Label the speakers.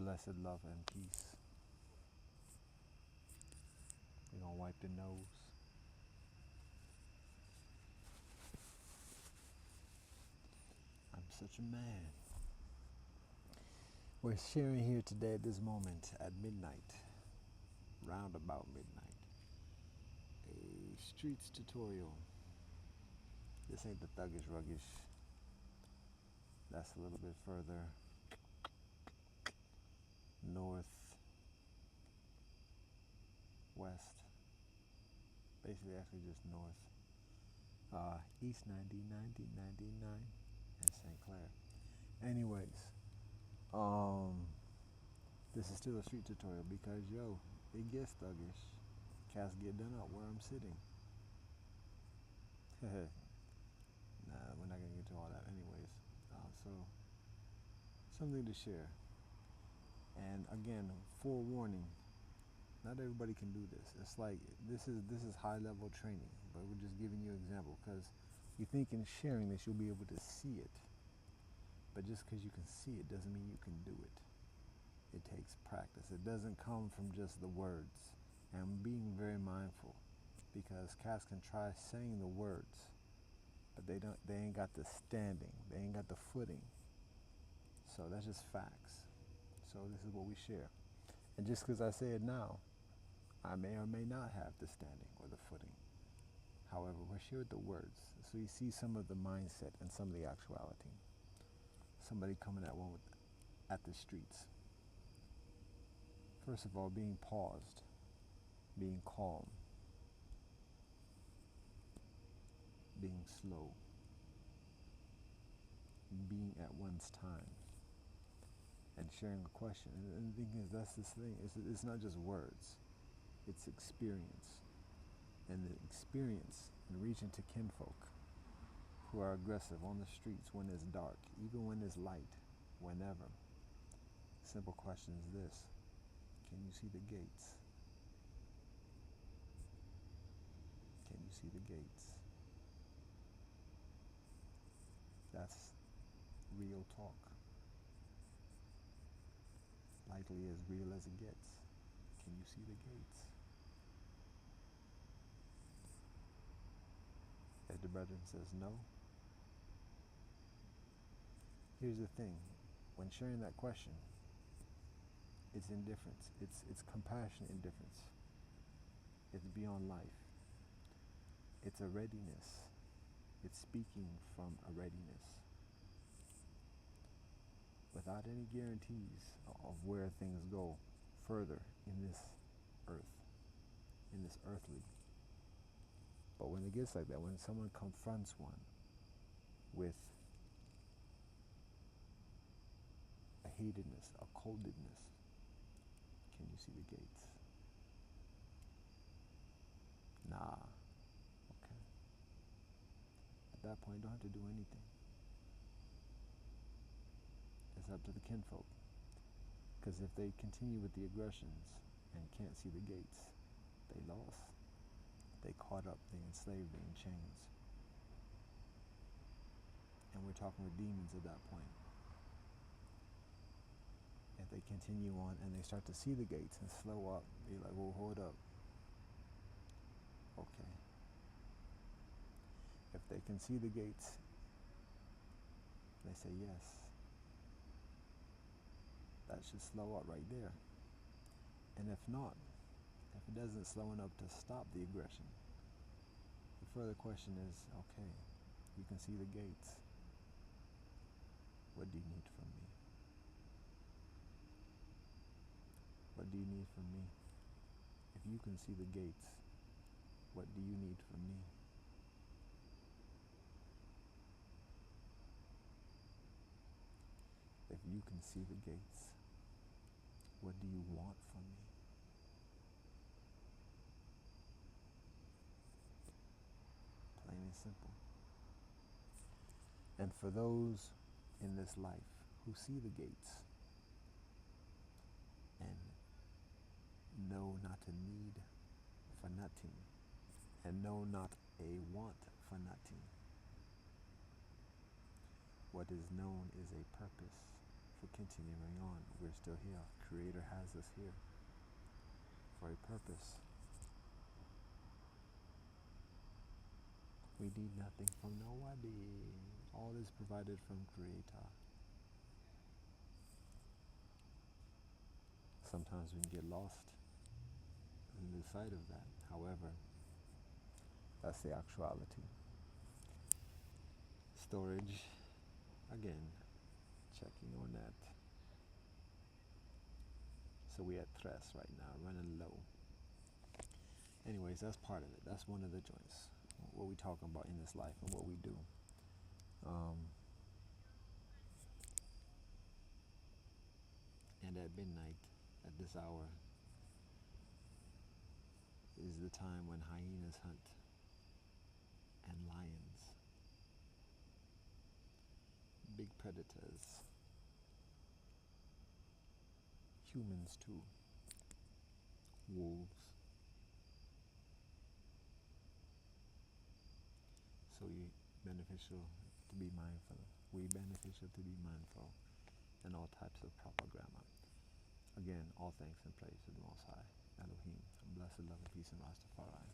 Speaker 1: Blessed love and peace. We're gonna wipe the nose. I'm such a man. We're sharing here today at this moment at midnight, round about midnight, a streets tutorial. This ain't the thuggish ruggish. That's a little bit further north, west, basically actually just north. East 90, 90, 99, and St. Clair. Anyways, this is still a street tutorial because, yo, it gets thuggish. Cats get done up where I'm sitting. Nah, we're not gonna get to all that anyways. So, something to share. And again, forewarning, not everybody can do this. It's like, this is high level training, but we're just giving you an example because you think in sharing this you'll be able to see it. But just because you can see it doesn't mean you can do it. It takes practice. It doesn't come from just the words. And I'm being very mindful because cats can try saying the words, but they ain't got the standing. They ain't got the footing. So that's just facts. So this is what we share. And just because I say it now, I may or may not have the standing or the footing. However, we're sharing the words. So you see some of the mindset and some of the actuality. Somebody coming at the streets. First of all, being paused, being calm, being slow, being at one's time, and sharing a question. And the thing is, that's this thing. It's not just words. It's experience. And the experience in reaching to kinfolk who are aggressive on the streets when it's dark, even when it's light, whenever. Simple question is this: can you see the gates? Can you see the gates? That's real talk. Likely as real as it gets. Can you see the gates? If the brethren says no, here's the thing. When sharing that question, it's indifference. It's compassionate indifference. It's beyond life. It's a readiness. It's speaking from a readiness. Without any guarantees of where things go further in this earth, in this earthly. But when it gets like that, when someone confronts one with a hatedness, a coldedness, can you see the gates? Nah. Okay. At that point, you don't have to do anything. It's up to the kinfolk. Because if they continue with the aggressions and can't see the gates, they lost. They caught up, they enslaved, they in chains. And we're talking with demons at that point. If they continue on and they start to see the gates and slow up, be like, well, hold up. Okay. If they can see the gates, they say yes. That should slow up right there. And if not, if it doesn't slow enough to stop the aggression, the further question is, okay, you can see the gates. What do you need from me? What do you need from me? If you can see the gates, what do you need from me? If you can see the gates, what do you want from me? Plain and simple. And for those in this life who see the gates and know not a need for nothing and know not a want for nothing, what is known is a purpose for continuing on. We're still here. Creator has us here for a purpose. We need nothing from nobody. All is provided from Creator. Sometimes we can get lost and lose sight of that. However, that's the actuality. Storage, again, checking on that. So we at Tres right now, running low. Anyways, that's part of it. That's one of the joints. What we talking about in this life and what we do. And at midnight, at this hour, is the time when hyenas hunt and lions, big predators, humans too, wolves. So you beneficial to be mindful. We beneficial to be mindful and all types of proper grammar. Again, all thanks and praise to the Most High, Elohim, blessed love and peace in Rastafari.